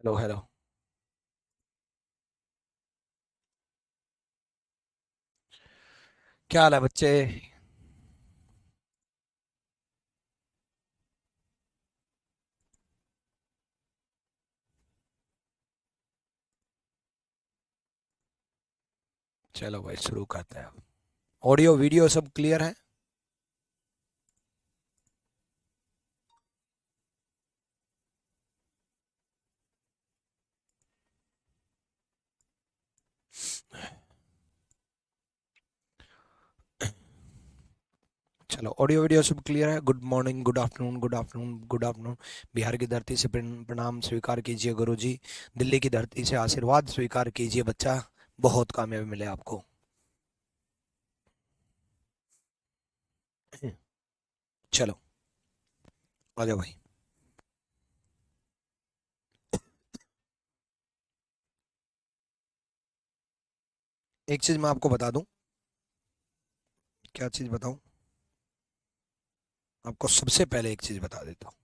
Hello hello. क्या हाल है बच्चे? चलो भाई शुरू करते हैं। ऑडियो वीडियो सब क्लियर है? चलो ऑडियो वीडियो सब क्लियर है। Good morning, good afternoon, good afternoon, good afternoon. Bihar की धरती से प्रणाम स्वीकार कीजिए गुरु जी। दिल्ली की धरती से आशीर्वाद स्वीकार कीजिए बच्चा। बहुत कामयाबी मिले आपको। चलो आ जाओ भाई। एक चीज मैं आपको बता दूं। क्या चीज बताऊं? आपको सबसे पहले एक चीज बता देता हूँ।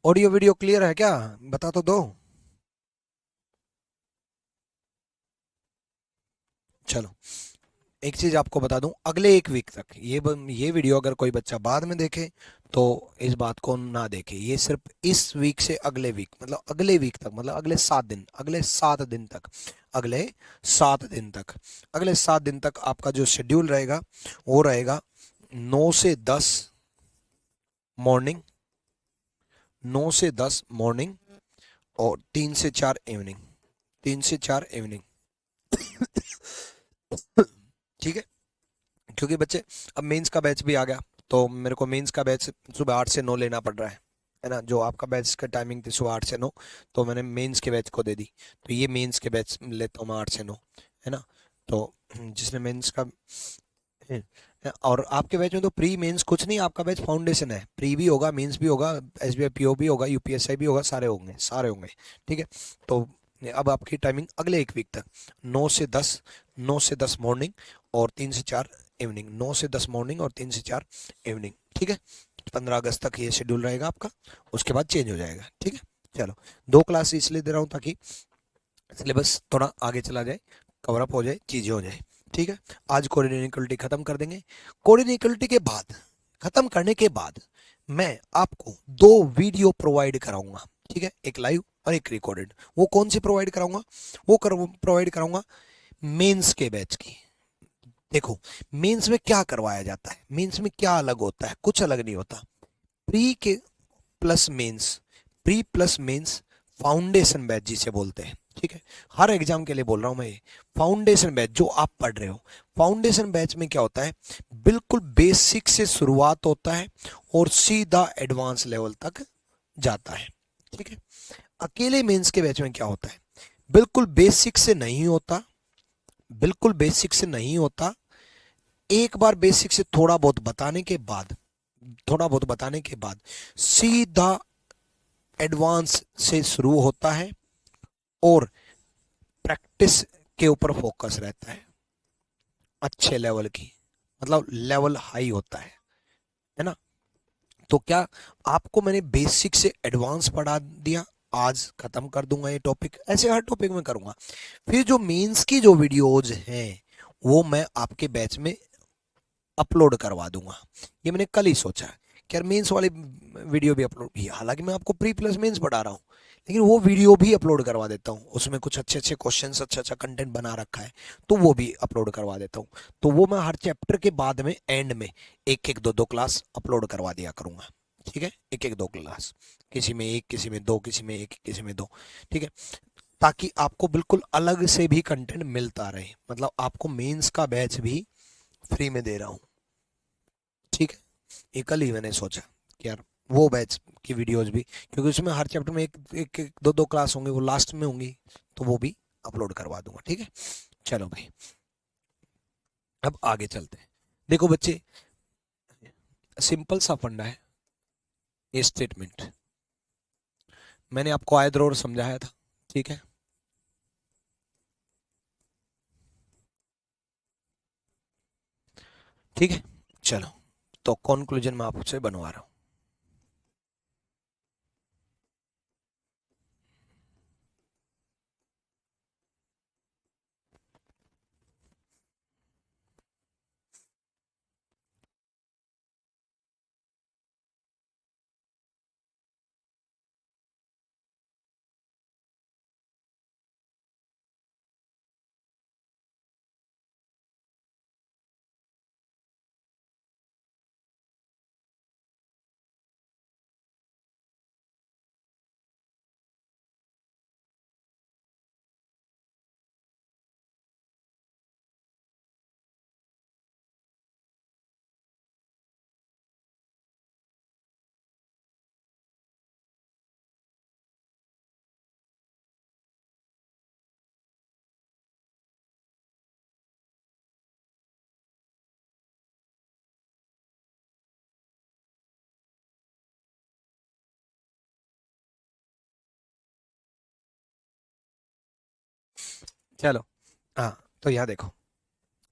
ऑडियो वीडियो क्लियर है क्या? बता तो दो। चलो एक चीज आपको बता दूं, अगले एक वीक तक ये वीडियो अगर कोई बच्चा बाद में देखे तो इस बात को ना देखे। ये सिर्फ इस वीक से अगले वीक, मतलब अगले वीक तक, मतलब अगले 7 दिन, अगले 7 दिन तक, अगले 7 दिन तक, अगले 7 दिन तक आपका जो शेड्यूल रहेगा वो रहेगा 9 से 10 मॉर्निंग, 9 से 10 मॉर्निंग और 3 से 4 इवनिंग, 3 से 4 इवनिंग। ठीक है? क्योंकि बच्चे अब मेंस का बैच भी आ गया, तो मेरे को मेंस का बैच सुबह 8 से 9 लेना पड़ रहा है ना। जो आपका बैच का टाइमिंग थी सुबह 8 से 9, तो मैंने मेंस के बैच को दे दी। तो ये मेंस के बैच लेता हूँ मैं 8 से 9, है ना। तो जिसने मेंस का और आपके बैच में तो प्री मेंस कुछ नहीं, आपका बैच फाउंडेशन है। प्री भी होगा, मेंस भी होगा, एसबीआई पीओ भी होगा, यूपीएसआई भी होगा, सारे होंगे, सारे होंगे। ठीक है? तो अब आपकी टाइमिंग अगले एक वीक तक 9 से 10, 9 से 10 मॉर्निंग और 3 से 4 इवनिंग, 9 से 10 मॉर्निंग और 3 से 4 इवनिंग। ठीक है? 15 अगस्त तक ये शेड्यूल रहेगा आपका। उसके बाद चेंज हो जाएगा। ठीक है? चलो, दो क्लास इसलिए दे रहा हूँ ताकि सिलेबस थोड़ा आगे चला जाए, कवर अप हो जाए, चीजें हो जाए। ठीक है? आज कोऑर्डिनेट इनइक्वालिटी खत्म कर देंगे। कोऑर्डिनेट इनइक्वालिटी के बाद, खत्म करने के बाद, मैं आपको दो वीडियो प्रोवाइड कराऊंगा। ठीक है? एक लाइव और एक रिकॉर्डेड। वो कौन सी प्रोवाइड कराऊंगा? वो प्रोवाइड कराऊंगा मेंस के बैच की। देखो, मेंस में क्या करवाया जाता है, मेंस में क्या अलग होता है? कुछ अलग नहीं होता। प्री के plus mains, pre plus mains foundation batch जिसे बोलते हैं। ठीक है? हर एग्जाम के लिए बोल रहा हूं मैं ये। फाउंडेशन बैच जो आप पढ़ रहे हो, फाउंडेशन बैच में क्या होता है? बिल्कुल बेसिक से शुरुआत होता है और सीधा एडवांस लेवल तक जाता है। ठीक है? अकेले मेंस के बैच में क्या होता है? बिल्कुल बेसिक से नहीं होता, बिल्कुल बेसिक से नहीं होता। एक बार बेसिक से थोड़ा बहुत बताने के बाद, थोड़ा बहुत बताने के बाद सीधा एडवांस से शुरू होता है और प्रैक्टिस के ऊपर फोकस रहता है, अच्छे लेवल की, मतलब लेवल हाई होता है ना। तो क्या आपको मैंने बेसिक से एडवांस पढ़ा दिया? आज खत्म कर दूंगा ये टॉपिक, ऐसे हर टॉपिक में करूंगा। फिर जो मेंस की जो वीडियोज हैं वो मैं आपके बैच में अपलोड करवा दूंगा। ये मैंने कल ही सोचा कि यार मेंस वाली वीडियो भी अपलोड, हालांकि मैं आपको प्री प्लस मेंस पढ़ा रहा हूँ, लेकिन वो वीडियो भी अपलोड करवा देता हूँ। उसमें कुछ अच्छे अच्छे क्वेश्चंस, अच्छा अच्छा कंटेंट बना रखा है, तो वो भी अपलोड करवा देता हूँ। तो वो मैं हर चैप्टर के बाद में एंड में एक एक दो दो क्लास अपलोड करवा दिया करूंगा। ठीक है? एक एक दो क्लास, किसी में एक, किसी में दो, किसी में एक, किसी में दो। ठीक है? ताकि आपको बिल्कुल अलग से भी कंटेंट मिलता रहे, मतलब आपको मेंस का बैच भी फ्री में दे रहा हूँ। ठीक है? ये कल ही मैंने सोचा कि यार वो बैच की वीडियोस भी, क्योंकि उसमें हर चैप्टर में एक एक, एक दो दो क्लास होंगे, वो लास्ट में होंगी, तो वो भी अपलोड करवा दूंगा। ठीक है? चलो भाई, अब आगे चलते हैं। देखो बच्चे, सिंपल सा फंडा है ये स्टेटमेंट। मैंने आपको आयत और समझाया था। ठीक है? ठीक है? चलो, तो कंक्लूजन मैं आपसे बनवा रहा हूं। चलो, हाँ, तो यहाँ देखो,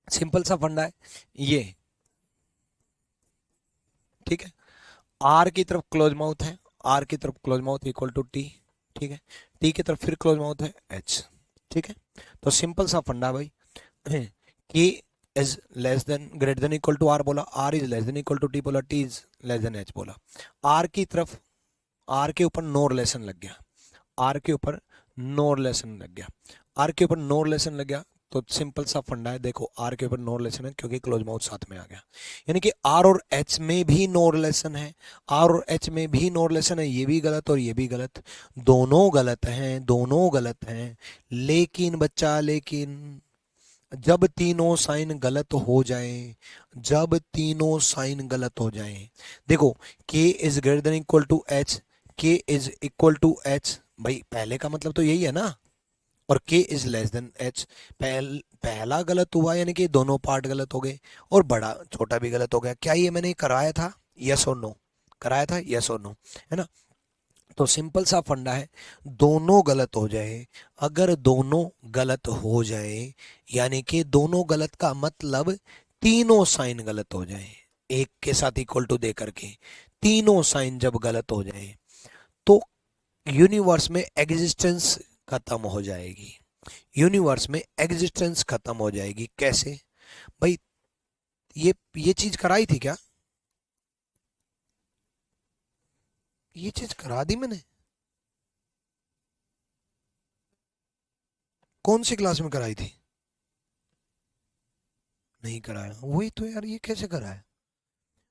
सिंपल सा फंडा है ये, ठीक है। आर की तरफ क्लोज माउथ है, आर की तरफ close mouth equal to T, ठीक है। टी की तरफ फिर क्लोज माउथ है एच, ठीक है। तो सिंपल सा फंडा भाई, K is less than greater than equal to R बोला, R is less than equal to T बोला, T is less than H बोला। आर की तरफ, आर के ऊपर नो रिलेशन लग गया, आर के ऊपर नो रिलेशन लग गया, आर के ऊपर नो रिलेशन लग गया। तो सिंपल सा फंडा है, देखो आर के ऊपर नो रिलेशन है क्योंकि क्लोज माउथ साथ में आ गया, यानी कि आर और एच में भी नो रिलेशन है, आर और एच में भी नो रिलेशन है, ये भी गलत और ये भी गलत, दोनों गलत हैं, दोनों गलत हैं। लेकिन बच्चा, लेकिन जब तीनों साइन गलत हो जाए, जब तीनों साइन गलत हो जाए, देखो k is greater than equal to H, k is equal to H, भाई पहले का मतलब तो यही है ना, और k is less than H, पहला गलत हुआ यानी कि दोनों पार्ट गलत हो गए, और बड़ा छोटा भी गलत हो गया। क्या ये मैंने कराया था, यस और नो, कराया था यस और नो, है ना। तो सिंपल सा फंडा है, दोनों गलत हो जाए, अगर दोनों गलत हो जाए, यानी कि दोनों गलत का मतलब तीनों साइन गलत हो जाए, एक के साथ इक्वल टू दे करके तीनों साइन जब गलत हो जाए, तो यूनिवर्स में एग्जिस्टेंस खत्म हो जाएगी, यूनिवर्स में एग्जिस्टेंस खत्म हो जाएगी। कैसे भाई, ये चीज कराई थी क्या, ये चीज करा दी मैंने, कौन सी क्लास में कराई थी, नहीं कराया, वही तो यार, ये कैसे कराया।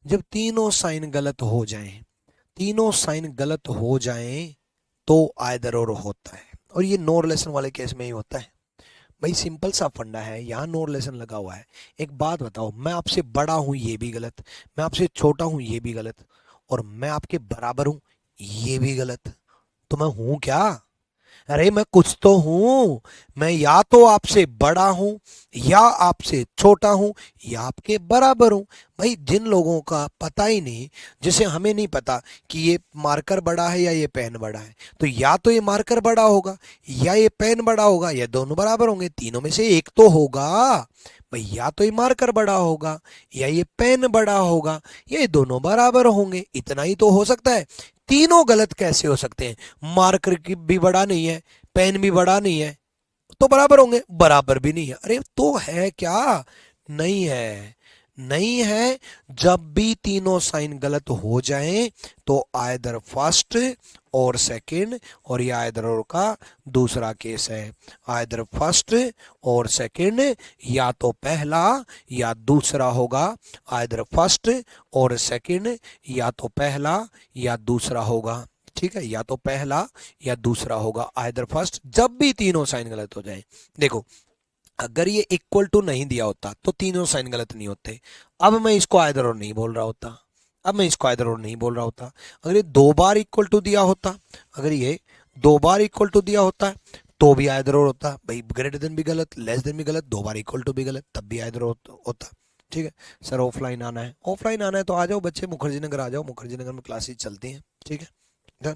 जब तीनों साइन गलत हो जाएं, तीनों साइन गलत हो जाएं, तो आइदर और होता है, और ये नो रिलेशन वाले केस में ही होता है। भाई सिंपल सा फंडा है, यहाँ नो रिलेशन लगा हुआ है। एक बात बताओ, मैं आपसे बड़ा हूं ये भी गलत, मैं आपसे छोटा हूं ये भी गलत, और मैं आपके बराबर हूं ये भी गलत, तो मैं हूं क्या, अरे मैं कुछ तो हूं, मैं या तो आपसे बड़ा हूं, या आपसे छोटा हूं, या आपके बराबर हूं। भाई जिन लोगों का पता ही नहीं, जैसे हमें नहीं पता कि ये मार्कर बड़ा है या ये पेन बड़ा है, तो या तो ये मार्कर बड़ा होगा या ये पेन बड़ा होगा, या दोनों बराबर होंगे, तीनों में से एक तो होगा। भाई या तो ये मार्कर बड़ा होगा या ये पेन बड़ा होगा, या ये दोनों बराबर होंगे, इतना ही तो हो सकता है। तीनों गलत कैसे हो सकते हैं, मार्कर की भी बड़ा नहीं है, पेन भी बड़ा नहीं है, तो बराबर होंगे, बराबर भी नहीं है, अरे तो है क्या, नहीं है, नहीं है। जब भी तीनों साइन गलत हो जाएं, तो आइदर फर्स्ट और सेकंड, और ये आइदर और का दूसरा केस है, आइदर फर्स्ट और सेकंड, या तो पहला या दूसरा होगा, आइदर फर्स्ट और सेकंड, या तो पहला या दूसरा होगा, ठीक है, या तो पहला या दूसरा होगा, आइदर फर्स्ट, जब भी तीनों साइन गलत हो जाए। देखो अगर ये इक्वल टू नहीं दिया होता तो तीनों साइन गलत नहीं होते, अब मैं इसको आइदर और नहीं बोल रहा होता, अब मैं इसको आइदर और नहीं बोल रहा होता। अगर ये दो बार इक्वल टू दिया होता, अगर ये दो बार इक्वल टू दिया होता तो भी आइदर और होता, भाई ग्रेटर देन भी गलत, लेस देन भी गलत, दो बार इक्वल टू भी गलत, तब भी आइदर होता। ठीक है सर, ऑफलाइन आना है, ऑफलाइन आना है तो आ जाओ बच्चे, मुखर्जी नगर आ जाओ, मुखर्जी नगर में क्लासेस चलती हैं, ठीक है। डन।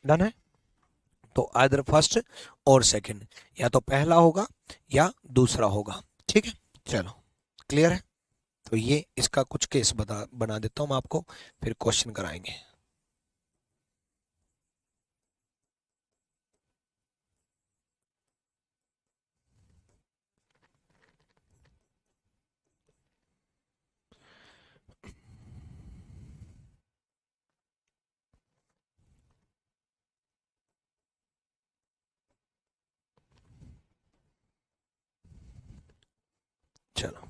डन है। तो आइदर फर्स्ट और सेकंड, या तो पहला होगा या दूसरा होगा। ठीक है, चलो क्लियर है। तो ये इसका कुछ केस बना देता हूँ मैं आपको, फिर क्वेश्चन कराएंगे। चलो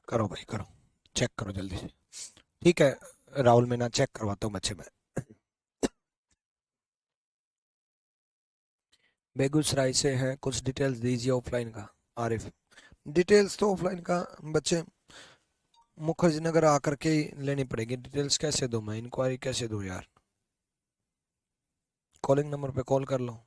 करो भाई करो, चेक करो जल्दी से। ठीक है राहुल, मैं ना चेक करवाता हूँ बच्चे में। बेगूसराय से हैं, कुछ डिटेल्स दीजिए ऑफलाइन का। आरिफ, डिटेल्स तो ऑफलाइन का बच्चे मुखर्जी नगर आकर के ही लेनी पड़ेगी। डिटेल्स कैसे दूं मैं, इंक्वायरी कैसे दूं यार। कॉलिंग नंबर पे कॉल कर लो।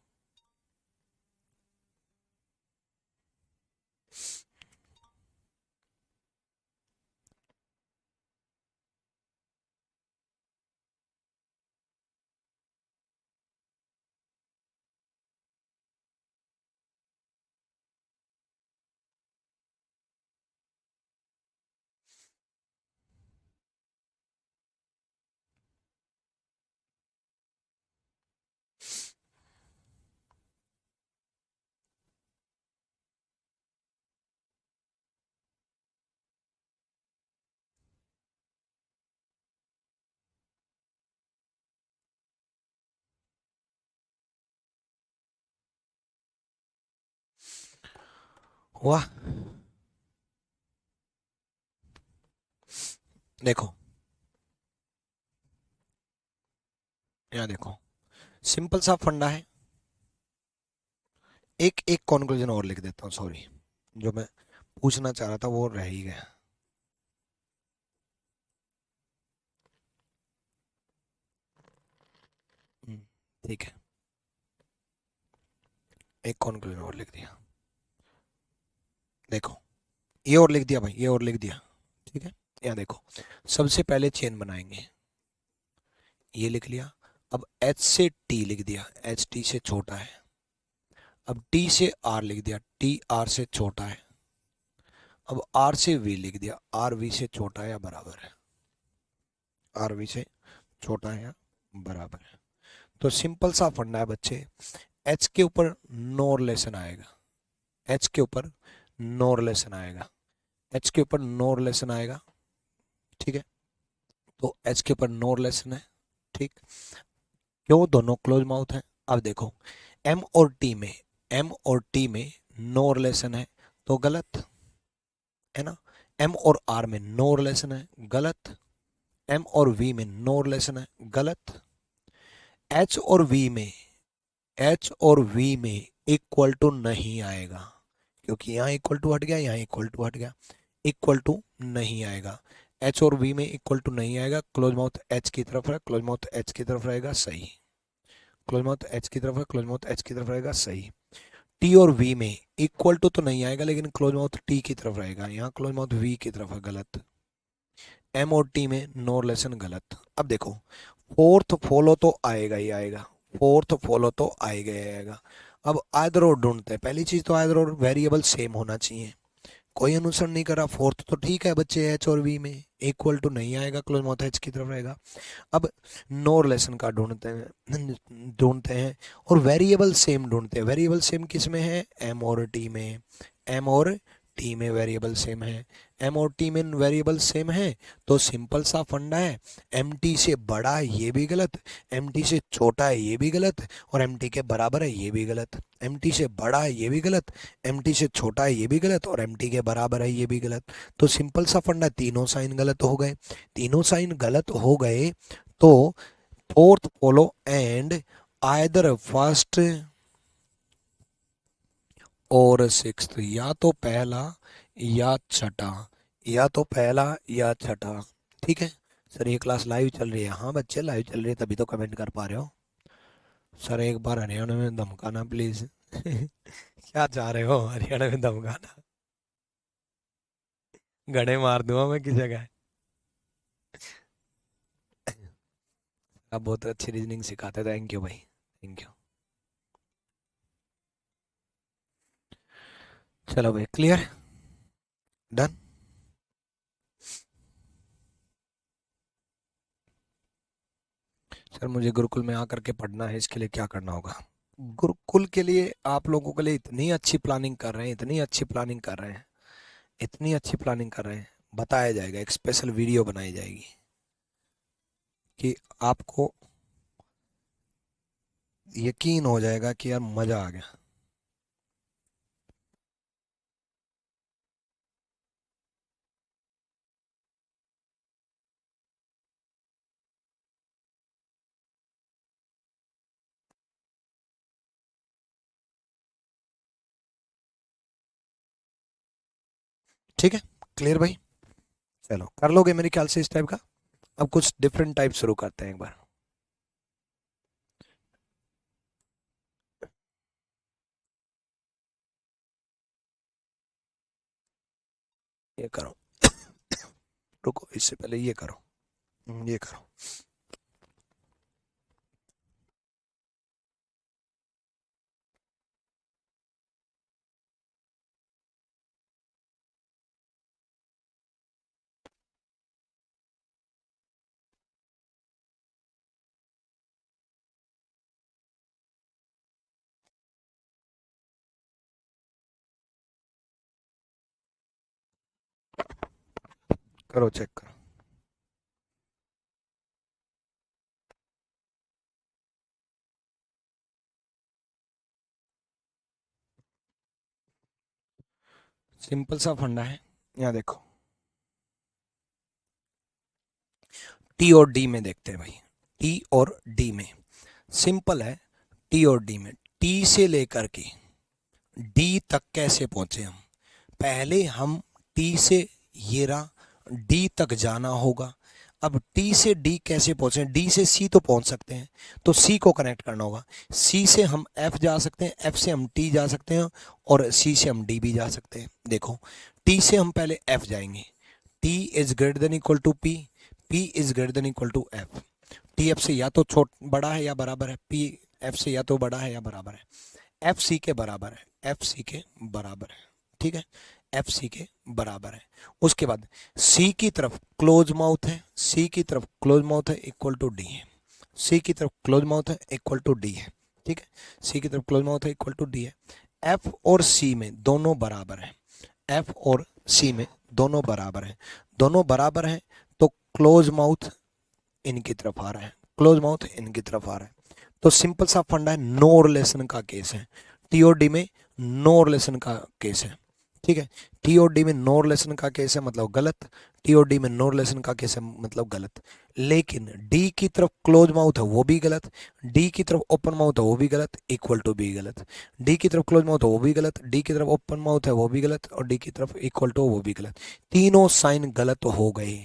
हुआ, देखो यहाँ देखो, सिंपल सा फंडा है। एक एक कंक्लूजन और लिख देता हूँ, सॉरी, जो मैं पूछना चाह रहा था वो रह ही गया। हम्म, ठीक है, एक कंक्लूजन और लिख दिया। देखो ये और लिख दिया भाई, ये और लिख दिया। ठीक है, यहाँ देखो, सबसे पहले चेन बनाएंगे, ये लिख लिया। अब एच से टी लिख दिया, एच टी से छोटा है। अब टी से आर लिख दिया, टी आर से छोटा है। अब आर से वी लिख दिया, आर वी से छोटा है या बराबर है। आर वी से छोटा है या बराबर है। तो सिंपल सा फंडा है बच्चे, एच के ऊपर नो रिलेशन आएगा, एच के ऊपर नो रिलेशन आएगा, एच के ऊपर नो रिलेशन आएगा। ठीक है, तो एच के ऊपर नो रिलेशन है। ठीक, क्यों, दोनों क्लोज माउथ है। अब देखो एम और टी में, एम और टी में नो रिलेशन है तो गलत है ना। एम और आर में नो रिलेशन है, गलत। एम और वी में नो रिलेशन है, गलत। एच और वी में, एच और वी में इक्वल टू नहीं आएगा, क्योंकि यहाँ इक्वल टू हट गया, यहाँ इक्वल टू हट गया, इक्वल टू नहीं आएगा। एच और वी में इक्वल टू नहीं आएगा, क्लोज माउथ एच की तरफ है, क्लोज माउथ एच की तरफ रहेगा, सही। क्लोज माउथ एच की तरफ है, क्लोज माउथ एच की तरफ रहेगा, सही। टी और वी में इक्वल टू तो नहीं आएगा, लेकिन क्लोज माउथ टी की तरफ रहेगा, यहाँ क्लोज माउथ वी की तरफ है, गलत। एम और टी में नो रिलेशन, गलत। अब देखो फोर्थ फॉलो तो आएगा ही आएगा, फोर्थ फॉलो तो आएगा ही आएगा। अब आइदर और ढूंढते हैं, पहली चीज तो आइदर और वेरिएबल सेम होना चाहिए, कोई अनुसरण नहीं करा। फोर्थ तो ठीक है बच्चे, एच और वी में इक्वल टू नहीं आएगा, क्लोज माउथ एच की तरफ रहेगा। अब नो रिलेशन का ढूंढते हैं और वेरिएबल सेम ढूंढते हैं। वेरिएबल सेम किस में है, एम और टी में, एम और टी में वेरिएबल सेम है, एम और टी में वेरिएबल सेम है, तो सिंपल सा फंडा है, एम टी से बड़ा है ये भी गलत, एम टी से छोटा है ये भी गलत, और एम टी के बराबर है ये भी गलत। एम टी से बड़ा है ये भी गलत, एम टी से छोटा है ये भी गलत, और एम टी के बराबर है ये भी गलत। तो सिंपल सा फंडा, तीनों साइन गलत हो गए। तीनों साइन गलत हो गए तो fourth follow and either first और सिक्स्थ, या तो पहला या छठा, या तो पहला या छठा। ठीक है सर, ये क्लास लाइव चल रही है? हाँ बच्चे लाइव चल रही है, तभी तो कमेंट कर पा रहे हो। सर एक बार हरियाणा में धमकाना प्लीज। क्या चाह रहे हो हरियाणा में धमकाना? गड़े मार दूंगा मैं किस जगह। आप बहुत अच्छी रीजनिंग सिखाते, थैंक यू भाई, थैंक यू। चलो भाई, क्लियर, डन। सर मुझे गुरुकुल में आकर के पढ़ना है, इसके लिए क्या करना होगा? गुरुकुल के लिए आप लोगों के लिए इतनी अच्छी प्लानिंग कर रहे हैं, इतनी अच्छी प्लानिंग कर रहे हैं, इतनी अच्छी प्लानिंग कर रहे हैं, बताया जाएगा, एक स्पेशल वीडियो बनाई जाएगी कि आपको यकीन हो जाएगा कि यार मजा आ गया। ठीक है, क्लियर भाई? चलो कर लोगे मेरे ख्याल से इस टाइप का। अब कुछ डिफरेंट टाइप शुरू करते हैं एक बार। ये करो, रुको इससे पहले ये करो, ये करो। करो चेक करो। सिंपल सा फंडा है, यहाँ देखो, टी और डी में देखते हैं भाई। टी और डी में सिंपल है, टी और डी में टी से लेकर के डी तक कैसे पहुंचे हम? पहले हम टी से, ये रहा, डी तक जाना होगा। अब टी से डी कैसे पहुंचे? डी से सी तो पहुंच सकते हैं, तो सी को कनेक्ट करना होगा। सी से हम एफ जा सकते हैं, एफ से हम टी जा सकते हैं, और सी से हम डी भी जा सकते हैं। देखो, टी से हम पहले एफ जाएंगे, T is greater than equal to P, P is greater than equal to F. T F से या तो छोट बड़ा है या बराबर है, पी एफ से या तो बड़ा है या बराबर है, एफ सी के बराबर है, एफ सी के बराबर है। ठीक है, एफ सी के बराबर है। उसके बाद सी की तरफ क्लोज माउथ है, सी की तरफ क्लोज माउथ है, इक्वल टू डी है। सी की तरफ क्लोज माउथ है, इक्वल टू डी है। ठीक है, सी की तरफ क्लोज माउथ है, इक्वल टू डी है। एफ और सी में दोनों बराबर है, एफ और सी में दोनों बराबर है, दोनों बराबर हैं, तो क्लोज माउथ इनकी तरफ आ रहा है, क्लोज माउथ इनकी तरफ आ रहा है। तो सिंपल सा फंडा है, नो रिलेशन का केस है। टीओडी में नो रिलेशन का केस है। ठीक है, टीओडी में नो रिलेशन का केस है मतलब गलत, टीओडी में नो रिलेशन का केस है मतलब गलत। लेकिन डी की तरफ क्लोज माउथ है वो भी गलत, डी की तरफ ओपन माउथ है वो भी गलत, इक्वल टू भी गलत। डी की तरफ क्लोज माउथ है वो भी गलत, डी की तरफ ओपन माउथ है वो भी गलत, और डी की तरफ इक्वल टू वो भी गलत। तीनों साइन गलत हो गए,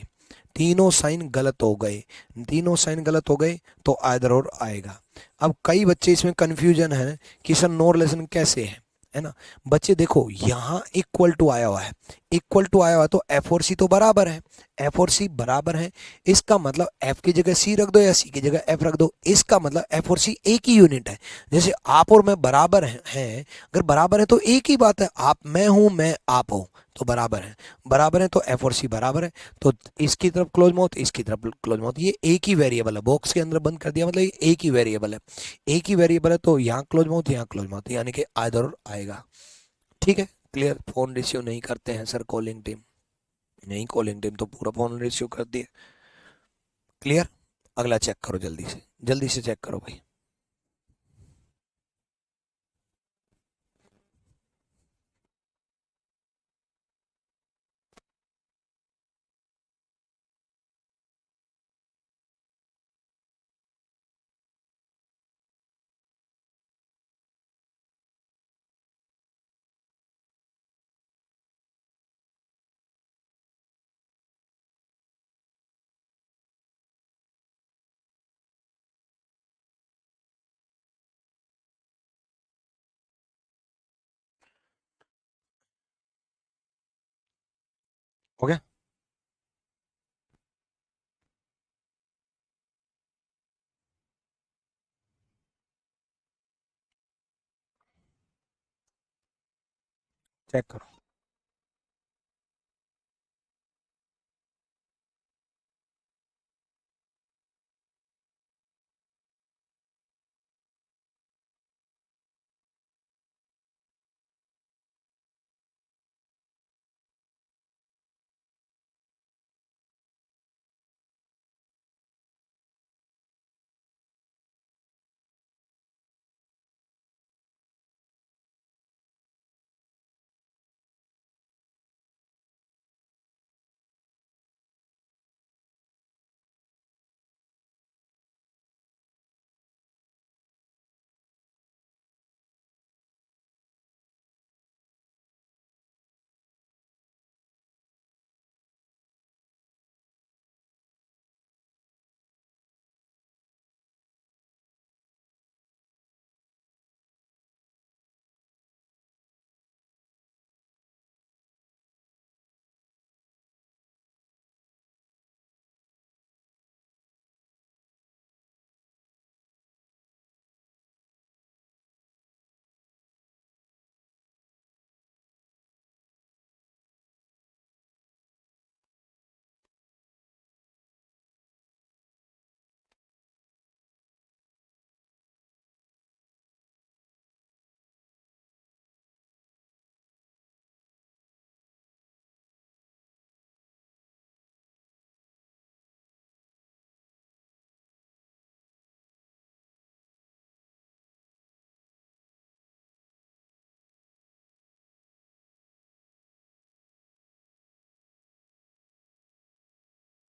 तीनों साइन गलत हो गए, तीनों साइन गलत हो गए, तो आइदर और आएगा। अब कई बच्चे इसमें कंफ्यूजन है कि सर नो रिलेशन कैसे है ना? बच्चे देखो, यहाँ इक्वल टू आया हुआ है, इक्वल टू आया हुआ है, तो एफ और सी तो बराबर है, एफ और सी बराबर है। इसका मतलब एफ की जगह सी रख दो या सी की जगह एफ रख दो, इसका मतलब एफ और सी एक ही यूनिट है। जैसे आप और मैं बराबर हैं, अगर बराबर है तो एक ही बात है, आप मैं हूं, मैं आप हूं, तो बराबर है, बराबर है तो एफ और सी बराबर है। तो इसकी तरफ क्लोज माउथ, इसकी तरफ क्लोज माउथ, ये एक ही वेरिएबल है, बॉक्स के अंदर बंद कर दिया मतलब ये एक ही वेरिएबल है, एक ही वेरिएबल है, तो यहाँ क्लोज माउथ, यहाँ क्लोज माउथ, यानी कि आइदर और आएगा। ठीक है, क्लियर। फोन रिसीव नहीं करते हैं सर कॉलिंग टीम, नहीं कॉलिंग टीम तो पूरा फोन रिसीव कर दिए। क्लियर। अगला चेक करो जल्दी से चेक करो भाई। हो गया। चेक करो।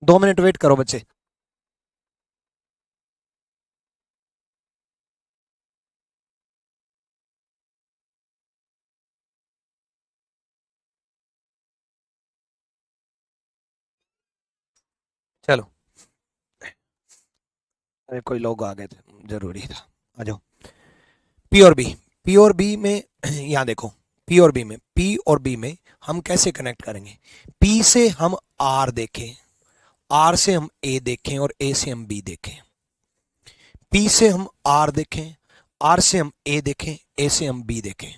2 मिनट वेट करो बच्चे। चलो, अरे कोई लोग आ गए थे, जरूरी था। आ जाओ। पी और बी, पी और बी में यहाँ देखो, पी और बी में, पी और बी में हम कैसे कनेक्ट करेंगे? पी से हम आर देखें, आर से हम ए देखें और ए से हम बी देखें। पी से हम आर देखें, आर से हम ए देखें, ए से हम बी देखें।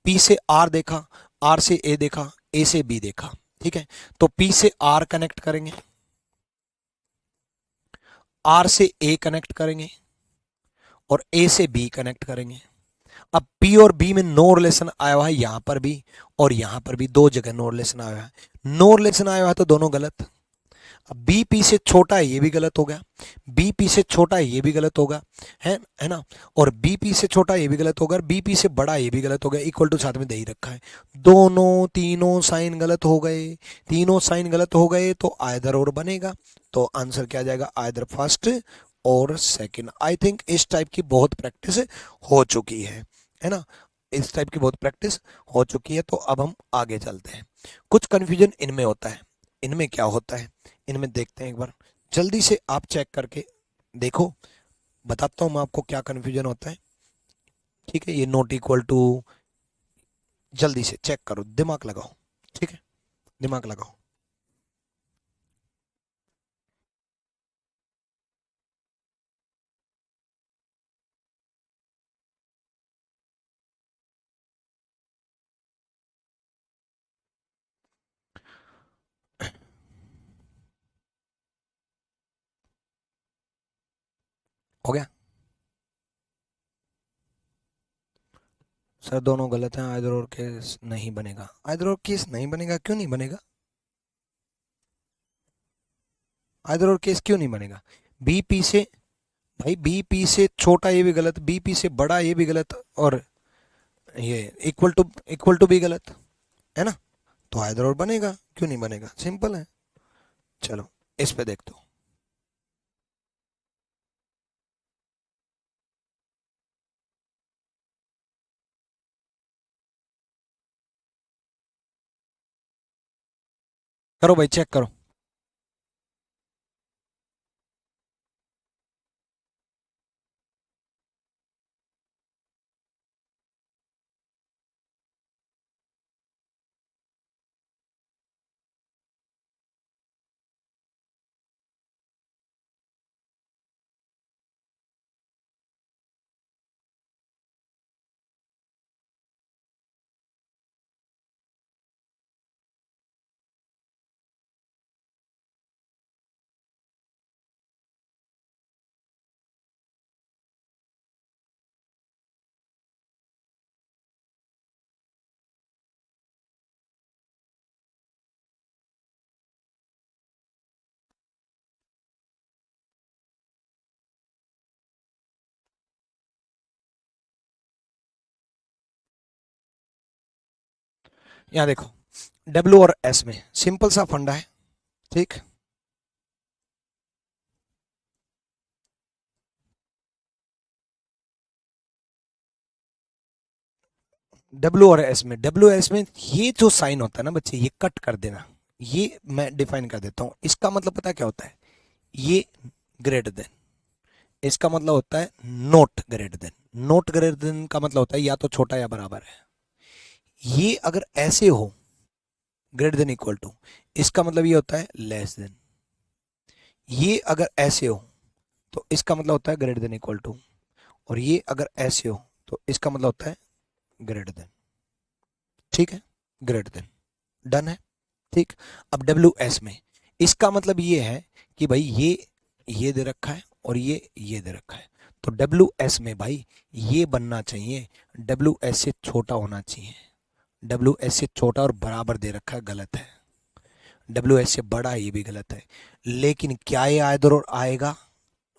पी से आर देखा, आर से ए देखा, ए से बी देखा। ठीक है, तो पी से आर कनेक्ट करेंगे, आर से ए कनेक्ट करेंगे और ए से बी कनेक्ट करेंगे। अब पी और बी में नो रिलेशन आया हुआ है यहां पर भी और यहां पर भी, दो जगह नो रिलेशन आया हुआ है। नो रिलेशन आया हुआ है तो दोनों गलत। अब बी पी से छोटा है ये भी गलत हो गया, बी पी से छोटा है ये भी गलत होगा, है ना। और बी पी से छोटा ये भी गलत होगा, और बी पी से बड़ा ये भी गलत हो गया। इक्वल टू साथ में दे ही रखा है। दोनों तीनों साइन गलत हो गए, तीनों साइन गलत हो गए तो आइदर और बनेगा। तो आंसर क्या आ जाएगा? आइदर फर्स्ट और सेकंड। आई थिंक इस टाइप की बहुत प्रैक्टिस हो चुकी है ना। इस टाइप की बहुत प्रैक्टिस हो चुकी है। तो अब हम आगे चलते हैं। कुछ कंफ्यूजन इनमें होता है। इनमें क्या होता है, इनमें देखते हैं एक बार। जल्दी से आप चेक करके देखो, बताता हूं मैं आपको क्या कंफ्यूजन होता है। ठीक है, ये नॉट इक्वल टू, जल्दी से चेक करो, दिमाग लगाओ। ठीक है, दिमाग लगाओ। हो गया? सर दोनों गलत हैं, आइदर और केस नहीं बनेगा। आइदर और केस नहीं बनेगा, क्यों नहीं बनेगा? आइदर और केस क्यों नहीं बनेगा? बी पी से, भाई बी पी से छोटा ये भी गलत, बी पी से बड़ा ये भी गलत, और ये इक्वल टू भी गलत, है ना? तो आइदर और बनेगा, क्यों नहीं बनेगा? सिंपल है। चलो इस पे देख दो। करो भाई, चेक करो। यहाँ देखो, डब्ल्यू और एस में सिंपल सा फंडा है, ठीक। डब्ल्यू और एस में, डब्ल्यू एस में ये जो साइन होता है ना बच्चे, ये कट कर देना। ये मैं डिफाइन कर देता हूँ। इसका मतलब पता है क्या होता है? ये ग्रेटर देन, इसका मतलब होता है note greater than. Note greater than का मतलब होता है या तो छोटा या बराबर है। ये अगर ऐसे हो, ग्रेटर देन इक्वल टू, इसका मतलब ये होता है लेस देन। ये अगर ऐसे हो तो इसका मतलब होता है ग्रेटर देन इक्वल टू, और ये अगर ऐसे हो तो इसका मतलब होता है ग्रेटर देन। ठीक है, ग्रेटर देन, डन है, ठीक। अब डब्ल्यू एस में इसका मतलब ये है कि भाई ये दे रखा है और ये दे रखा है, तो डब्ल्यू एस में भाई ये बनना चाहिए, डब्ल्यू एस से छोटा होना चाहिए। डब्ल्यू एस से छोटा और बराबर दे रखा है, गलत है। डब्ल्यू एस से बड़ा है, ये भी गलत है। लेकिन क्या ये आइदर और आएगा?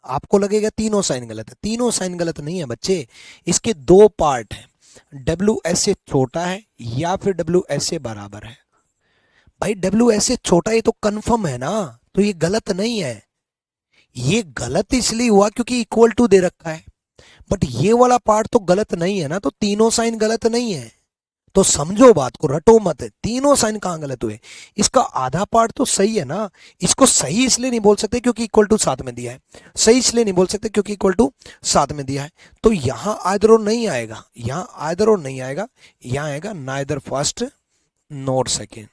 आपको लगेगा तीनों साइन गलत है, तीनों साइन गलत नहीं है बच्चे। इसके दो पार्ट हैं, डब्ल्यू एस से छोटा है या फिर डब्ल्यू एस से बराबर है। भाई डब्ल्यू एस से छोटा, ये तो कंफर्म है ना, तो ये गलत नहीं है। ये गलत इसलिए हुआ क्योंकि इक्वल टू दे रखा है, बट ये वाला पार्ट तो गलत नहीं है ना, तो तीनों साइन गलत नहीं है। तो समझो बात को, रटो मत, तीनों साइन कहां गलत हुए? इसका आधा पार्ट तो सही है ना। इसको सही इसलिए नहीं बोल सकते क्योंकि इक्वल टू साथ में दिया है, सही इसलिए नहीं बोल सकते क्योंकि इक्वल टू साथ में दिया है। तो यहां आइदर और नहीं आएगा, यहां आइदर और नहीं आएगा, यहां आएगा नाइदर फर्स्ट नॉट सेकेंड।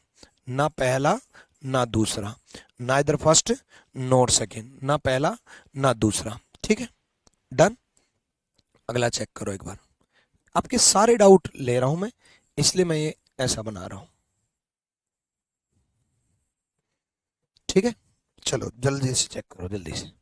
ना पहला ना दूसरा, नाइदर फर्स्ट नॉट सेकेंड, ना पहला ना दूसरा। ठीक है, डन। अगला चेक करो एक बार। आपके सारे डाउट ले रहा हूं मैं, इसलिए मैं ये ऐसा बना रहा हूं। ठीक है, चलो जल्दी से चेक करो, जल्दी से।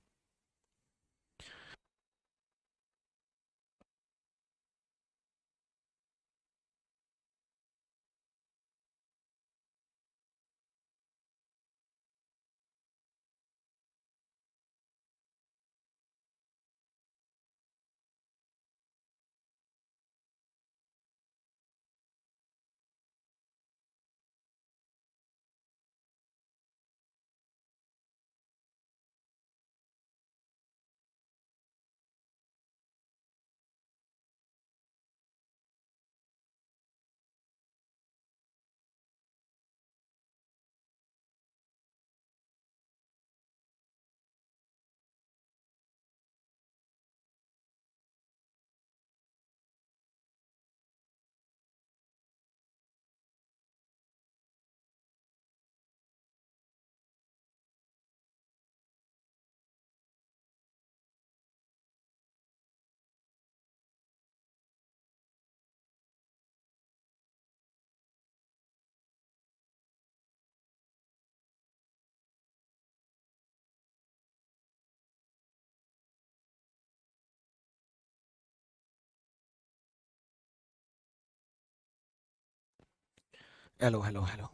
हेलो हेलो हेलो,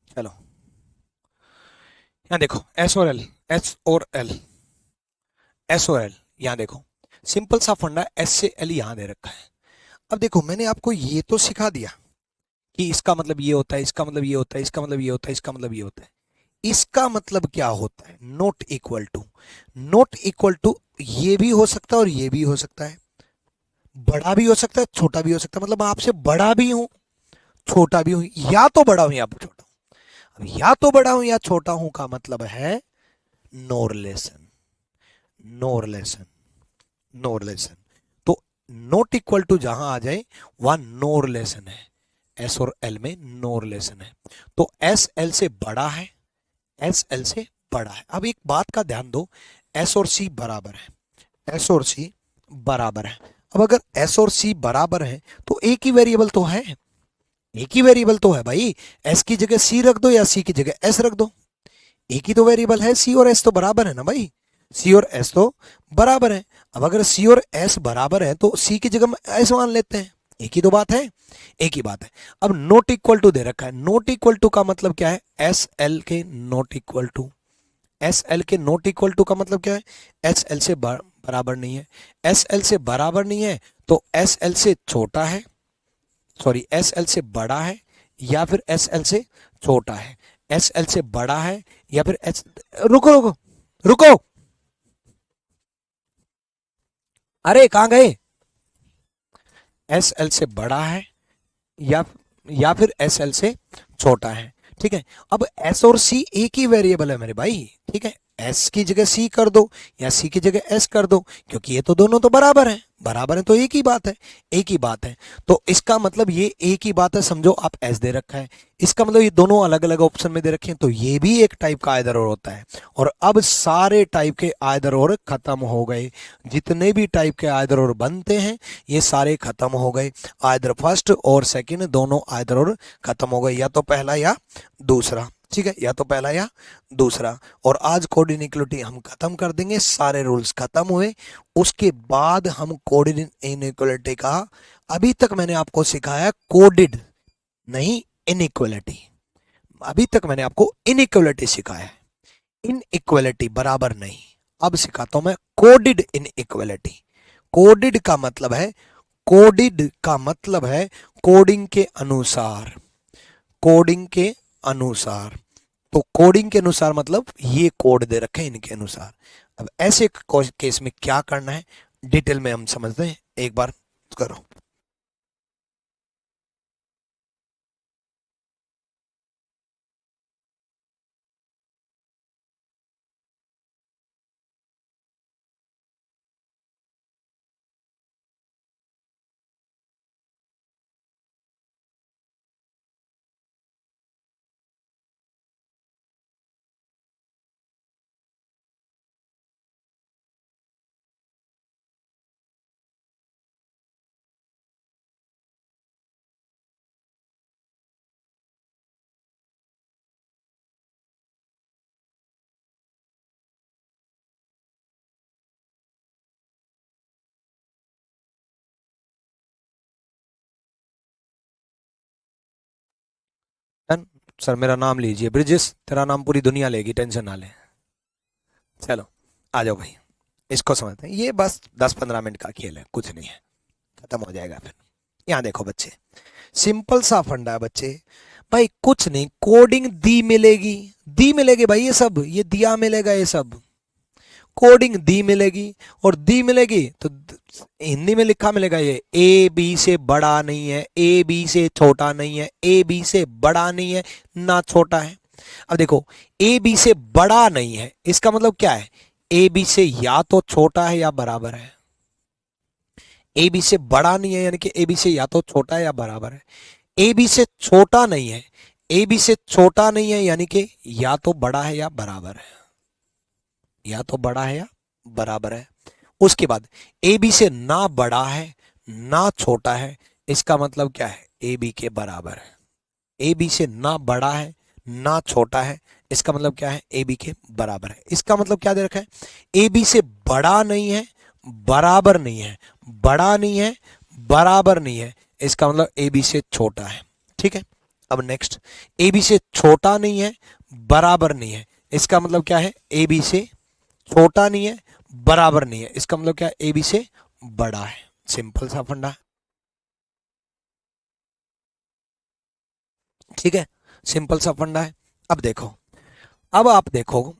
चलो यहाँ देखो एस और एल, एस और एल, एस और एल, यहाँ देखो सिंपल सा फंडा, एस से एल यहाँ दे रखा है। अब देखो मैंने आपको ये तो सिखा दिया कि इसका मतलब ये होता है, इसका मतलब ये होता है, इसका मतलब ये होता है, इसका मतलब ये होता है। इसका मतलब क्या होता है? Not equal to. Not equal to ये भी हो सकता है और ये भी हो सकता है, बड़ा भी हो सकता है छोटा भी हो सकता है। मतलब मैं आपसे बड़ा भी हूं छोटा भी हूं, या तो बड़ा हूं या छोटा हूं। अब या तो बड़ा हूं या छोटा हूं का मतलब है no relation, no relation, no relation. तो नॉट इक्वल टू जहां आ जाए वहां नो रिलेशन है, एस और एल में नो रिलेशन है। तो एस एल से बड़ा है, एस एल से बड़ा है। अब एक बात का ध्यान दो, एस और सी बराबर है, एस और सी बराबर है। अब अगर एस और सी बराबर है तो एक ही वेरिएबल तो है, एक ही वेरिएबल तो है भाई। एस की जगह सी रख दो या सी की जगह एस रख दो, एक ही तो वेरिएबल है। सी और एस तो बराबर है ना भाई, सी और एस तो बराबर है। अब अगर सी और एस बराबर है तो सी की जगह एस मान लेते हैं, एक ही तो बात है, एक ही बात है। अब नॉट इक्वल टू दे रखा है, नॉट इक्वल टू का मतलब क्या है? एस एल के not equal to, S L के नॉट इक्वल टू का मतलब क्या है? एस एल से बराबर नहीं है। एस एल से बराबर नहीं है तो एस एल से छोटा है, सॉरी एस एल से बड़ा है या फिर एस एल से छोटा है। एस एल से बड़ा है या फिर एस, रुको रुको रुको, अरे कहाँ गए? एस एल से बड़ा है या फिर एस एल से छोटा है, ठीक है। अब एस और सी एक ही वेरिएबल है मेरे भाई, ठीक है। एस की जगह सी कर दो या सी की जगह एस कर दो, क्योंकि ये तो दोनों तो बराबर हैं, बराबर है तो एक ही बात है, एक ही बात है। तो इसका मतलब ये एक ही बात है, समझो आप एस दे रखा है, इसका मतलब ये दोनों अलग अलग ऑप्शन में दे रखे हैं, तो ये भी एक टाइप का आइदर और होता है। और अब सारे टाइप के आइदर और खत्म हो गए, जितने भी टाइप के आइदर और बनते हैं ये सारे खत्म हो गए। आइदर फर्स्ट और सेकंड दोनों आइदर और खत्म हो गए, या तो पहला या दूसरा, ठीक है, या तो पहला या दूसरा। और आज कोड इनइक्वलिटी हम खत्म कर देंगे, सारे रूल्स खत्म हुए। उसके बाद हम कोड इनइक्वलिटी का, अभी तक मैंने आपको सिखाया कोडिड नहीं इनइक्वलिटी, अभी तक मैंने आपको इनइक्वलिटी सिखाया है, इनइक्वलिटी बराबर नहीं। अब सिखाता हूं मैं कोडिड इनइक्वलिटी। कोडिड का मतलब है, कोडिड का मतलब है कोडिंग के अनुसार, कोडिंग के अनुसार। तो कोडिंग के अनुसार मतलब ये कोड दे रखे हैं इनके अनुसार। अब ऐसे केस में क्या करना है डिटेल में हम समझते हैं, एक बार करो। डन। सर मेरा नाम लीजिए ब्रिजेश, तेरा नाम पूरी दुनिया लेगी, टेंशन ना ले। चलो आ जाओ भाई, इसको समझते हैं, ये बस 10-15 मिनट का खेल है, कुछ नहीं है, खत्म हो जाएगा फिर। यहाँ देखो बच्चे, सिंपल सा फंडा है बच्चे, भाई कुछ नहीं, कोडिंग दी मिलेगी, दी मिलेगी भाई, ये सब ये दिया मिलेगा, ये सब कोडिंग दी मिलेगी। और दी मिलेगी तो हिंदी में लिखा मिलेगा, ये ए बी से बड़ा नहीं है, ए बी से छोटा नहीं है, ए बी से बड़ा नहीं है ना छोटा है। अब देखो ए बी से बड़ा नहीं है, इसका मतलब क्या है? ए बी से या तो छोटा है या बराबर है। ए बी से बड़ा नहीं है यानी कि ए बी से या तो छोटा है या बराबर है। ए बी से छोटा नहीं है, ए बी से छोटा नहीं है यानी कि या तो बड़ा है या बराबर है, या तो बड़ा है या बराबर है। उसके बाद ए बी से ना बड़ा है ना छोटा है, इसका मतलब क्या है? ए बी के बराबर है। ए बी से ना बड़ा है ना छोटा है, इसका मतलब क्या है? ए बी के बराबर है। इसका मतलब क्या दे रखा है? ए बी से बड़ा नहीं है बराबर नहीं है, बड़ा नहीं है बराबर नहीं है, इसका मतलब ए बी से छोटा है, ठीक है। अब नेक्स्ट, ए बी से छोटा नहीं है, बराबर नहीं है, इसका मतलब क्या है? ए बी से छोटा नहीं है, बराबर नहीं है, इसका मतलब क्या है? ए बी से बड़ा है। सिंपल सा फंडा है, ठीक है, सिंपल सा फंडा है। अब देखो, अब आप देखो,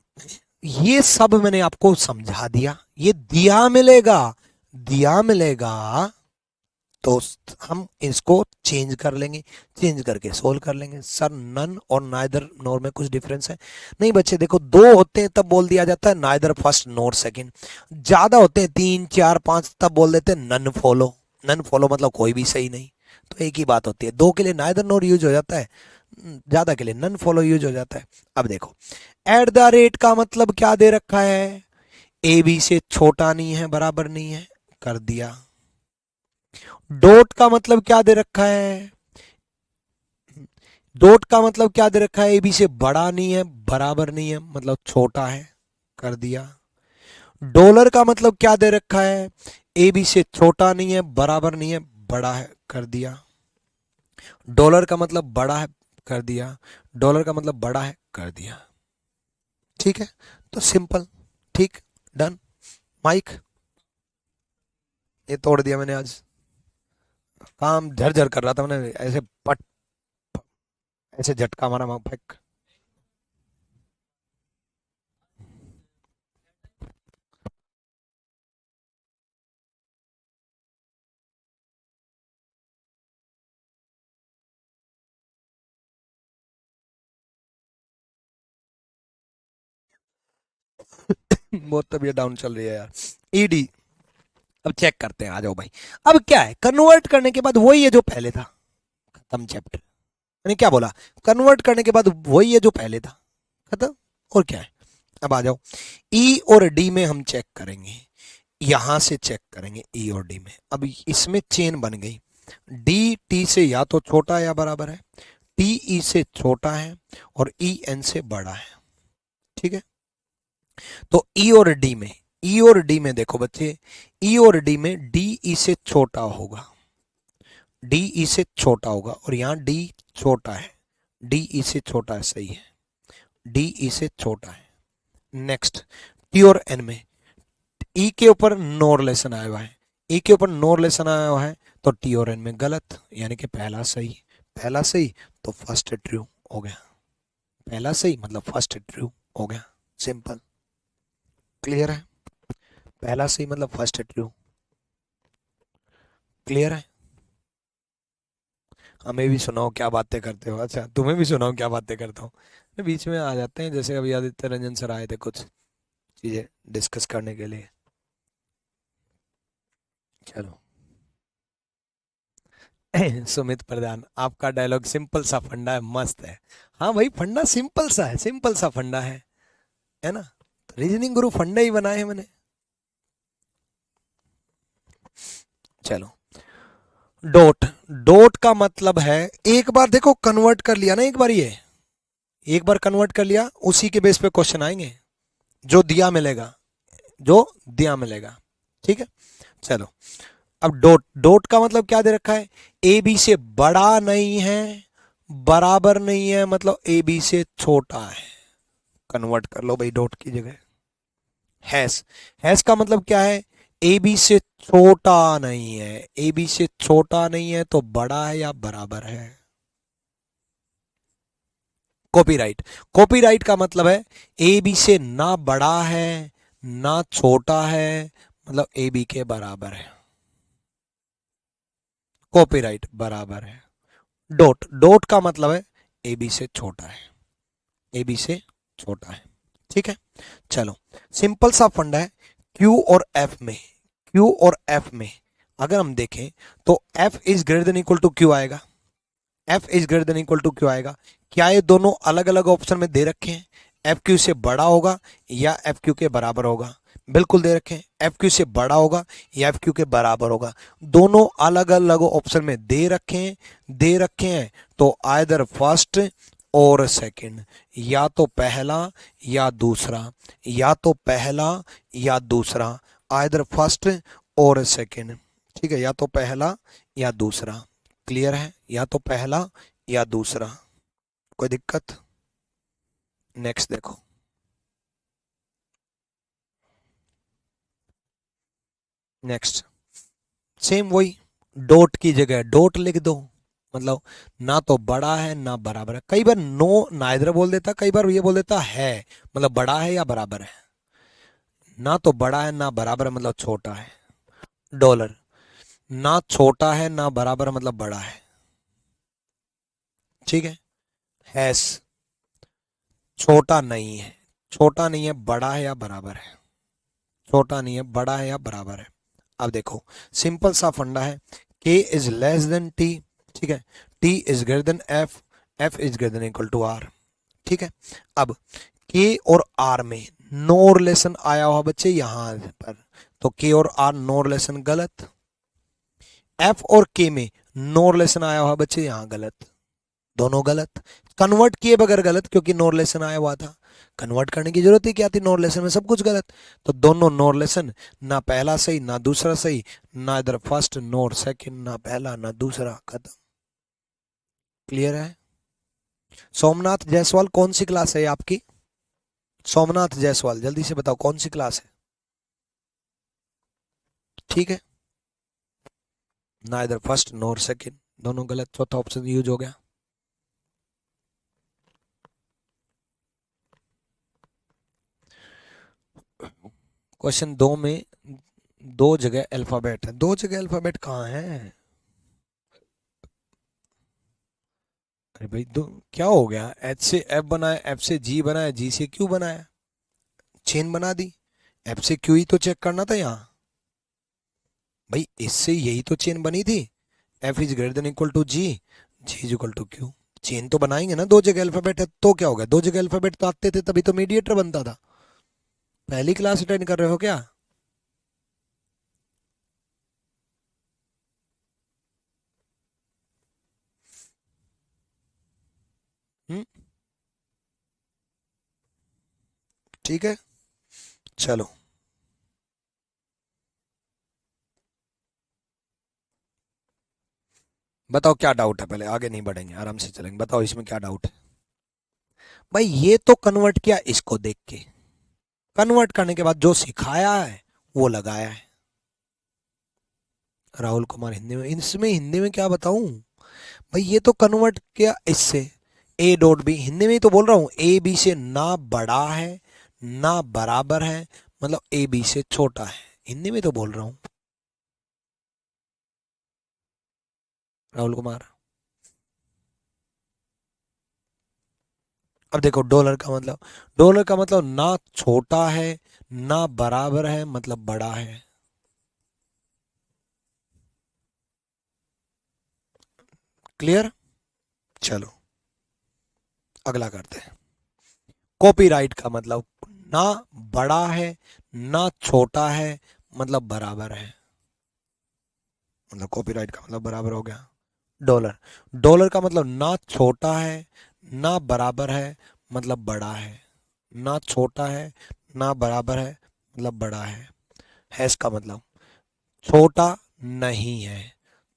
ये सब मैंने आपको समझा दिया, ये दिया मिलेगा, दिया मिलेगा तो हम इसको चेंज कर लेंगे, चेंज करके सोल्व कर लेंगे। सर नन और नाइदर नोर में कुछ डिफरेंस है? नहीं बच्चे, देखो दो होते हैं तब बोल दिया जाता है नाइदर फर्स्ट नोर सेकंड, ज्यादा होते हैं 3 4 5 तब बोल देते हैं नन फॉलो। नन फॉलो मतलब कोई भी सही नहीं, तो एक ही बात होती है, दो के लिए नाइदर नोर यूज हो जाता है, ज्यादा के लिए नन फॉलो यूज हो जाता है। अब देखो, एट द रेट का मतलब क्या दे रखा है? ए बी से छोटा नहीं है, बराबर नहीं है, कर दिया। डॉट का मतलब क्या दे रखा है? डॉट का मतलब क्या दे रखा है? ए बी से बड़ा नहीं है, बराबर नहीं है, मतलब छोटा है, कर दिया। डॉलर का मतलब क्या दे रखा है? ए बी से छोटा नहीं है, बराबर नहीं है, बड़ा है, कर दिया। डॉलर का मतलब बड़ा है, कर दिया। डॉलर का मतलब बड़ा है, कर दिया। ठीक है, तो सिंपल, ठीक, डन। माइक, ये तोड़ दिया मैंने आज, काम झरझर कर रहा था मैंने, ऐसे पट, ऐसे झटका मारा मैं, फेंक। बहुत तबीयत डाउन चल रही है यार। ईडी, अब चेक करते हैं, आ जाओ भाई। अब क्या है, कन्वर्ट करने के बाद वही है जो पहले था, खत्म चैप्टर। मैंने क्या बोला? कन्वर्ट करने के बाद वही है जो पहले था, खत्म। और क्या है? अब आ जाओ, ई और डी में हम चेक करेंगे, यहां से चेक करेंगे ई और डी में। अब इसमें चेन बन गई, डी टी से या तो छोटा या बराबर है, टी ई से छोटा है, और ई एन से बड़ा है, ठीक है। तो ई और डी में, ई और डी में देखो बच्चे, ई और डी में डी ई से छोटा होगा, डी ई से छोटा होगा, और यहाँ डी छोटा है, डी ई से छोटा है, सही है, डी ई से छोटा है। नेक्स्ट, टी और एन में, ई के ऊपर नो रिलेशन आया हुआ है, ई के ऊपर नो रिलेशन आया हुआ है, तो टी और एन में गलत, यानी कि पहला सही, पहला सही तो फर्स्ट ट्रू हो गया, पहला सही मतलब फर्स्ट ट्रू हो गया, सिंपल, क्लियर है? पहला सही मतलब फर्स्ट ट्रू, क्लियर है? हमें भी सुनाओ क्या बातें करते हो, अच्छा तुम्हें भी सुनाओ क्या बातें करता हूँ, बीच में आ जाते हैं, जैसे अभी आदित्य रंजन सर आए थे कुछ चीजें डिस्कस करने के लिए। चलो। सुमित प्रधान, आपका डायलॉग सिंपल सा फंडा है, मस्त है। हाँ भाई, फंडा सिंपल सा है, सिंपल सा फंडा है ना? तो रीजनिंग गुरु फंडा ही बनाए हैं मैंने। चलो, डॉट, डॉट का मतलब है, एक बार देखो कन्वर्ट कर लिया ना, एक बार ये, एक बार कन्वर्ट कर लिया, उसी के बेस पे क्वेश्चन आएंगे, जो दिया मिलेगा, जो दिया मिलेगा, ठीक है। चलो, अब डॉट, डॉट का मतलब क्या दे रखा है? ए बी से बड़ा नहीं है, बराबर नहीं है, मतलब ए बी से छोटा है, कन्वर्ट कर लो भाई डॉट की जगह। हैश, हैश का मतलब क्या है? ए बी से छोटा नहीं है, ए बी से छोटा नहीं है तो बड़ा है या बराबर है। कॉपीराइट, कॉपीराइट का मतलब है ए बी से ना बड़ा है ना छोटा है, मतलब ए बी के बराबर है, कॉपीराइट बराबर है। डॉट, डॉट का मतलब है ए बी से छोटा है, ए बी से छोटा है, ठीक है। चलो, सिंपल सा फंडा है, क्यू और एफ में, क्यू और एफ में अगर हम देखें तो F is greater than equal to Q आएगा, F is greater than equal to Q आएगा। क्या ये दोनों अलग अलग ऑप्शन में दे रखे हैं? एफ क्यू से बड़ा होगा या एफ क्यू के बराबर होगा? बिल्कुल दे रखे हैं, एफ क्यू से बड़ा होगा या एफ क्यू के बराबर होगा, दोनों अलग अलग ऑप्शन में दे रखे हैं, दे रखे हैं, तो आइदर फर्स्ट और सेकंड, या तो पहला या दूसरा, या तो पहला या दूसरा, आइदर फर्स्ट और सेकंड, ठीक है, या तो पहला या दूसरा, क्लियर है? या तो पहला या दूसरा, कोई दिक्कत? नेक्स्ट देखो, नेक्स्ट सेम वही, डॉट की जगह डॉट लिख दो, मतलब ना तो बड़ा है ना बराबर है। कई बार नो नाइदर बोल देता, कई बार ये बोल देता है, मतलब बड़ा है या बराबर है। ना तो बड़ा है ना बराबर है मतलब छोटा है। डॉलर, ना छोटा है ना बराबर है मतलब बड़ा है। ठीक है। हैस, छोटा नहीं है, छोटा नहीं है, बड़ा है या बराबर है। छोटा नहीं है, बड़ा है या बराबर है। अब देखो, सिंपल सा फंडा है, k is less than t, ठीक है, t is greater than f, f is greater than equal to r। ठीक है। अब k और r में नो रिलेशन आया हुआ बच्चे यहां पर, तो k और r नो रिलेशन गलत। f और k में नो रिलेशन आया हुआ बच्चे यहां गलत, दोनों गलत। कन्वर्ट किए बगैर गलत, क्योंकि नो रिलेशन आया हुआ था, कन्वर्ट करने की जरूरत ही क्या थी, नो रिलेशन में सब कुछ गलत। तो दोनों नो रिलेशन, ना पहला सही ना दूसरा सही, ना इधर फर्स्ट नोर सेकंड, ना पहला ना दूसरा, खत्म। क्लियर है? सोमनाथ जायसवाल कौन सी क्लास है आपकी? सोमनाथ जायसवाल जल्दी से बताओ कौन सी क्लास है? ठीक है, ना इधर फर्स्ट नोर सेकंड, दोनों गलत, चौथा ऑप्शन यूज हो गया। क्वेश्चन 2 में दो जगह अल्फाबेट है, दो जगह अल्फाबेट कहाँ है? अरे भाई दो, क्या हो गया? एच से एफ बनाया, एफ से जी बनाया, जी से क्यू बनाया, चेन बना दी। एफ से क्यू ही तो चेक करना था यहाँ, भाई इससे यही तो चेन बनी थी। F is greater than equal to G, G is equal to Q. Chain तो बनाएंगे ना, दो जगह अल्फाबेट है तो क्या हो गया, दो जगह अल्फाबेट तो आते थे तभी तो मीडिएटर बनता था। पहली क्लास अटेंड कर रहे हो क्या? हम्म, ठीक है, चलो। बताओ क्या डाउट है, पहले आगे नहीं बढ़ेंगे, आराम से चलेंगे। बताओ इसमें क्या डाउट है? भाई ये तो कन्वर्ट किया इसको देख के, कन्वर्ट करने के बाद जो सिखाया है वो लगाया है। राहुल कुमार हिंदी में, इसमें हिंदी में क्या बताऊं? भाई ये तो कन्वर्ट किया इससे, ए डॉट बी, हिंदी में ही तो बोल रहा हूँ, ए बी से ना बड़ा है ना बराबर है, मतलब ए बी से छोटा है, हिंदी में तो बोल रहा हूँ। राहुल कुमार, अब देखो डॉलर का मतलब, डॉलर का मतलब ना छोटा है ना बराबर है, मतलब बड़ा है। क्लियर? चलो अगला करते हैं। कॉपीराइट का मतलब ना बड़ा है ना छोटा है, मतलब बराबर है, मतलब कॉपीराइट का मतलब बराबर हो गया। डॉलर, डॉलर का मतलब ना छोटा है ना बराबर है, मतलब बड़ा है, ना छोटा है ना बराबर है, मतलब बड़ा है। हैश का मतलब छोटा नहीं है,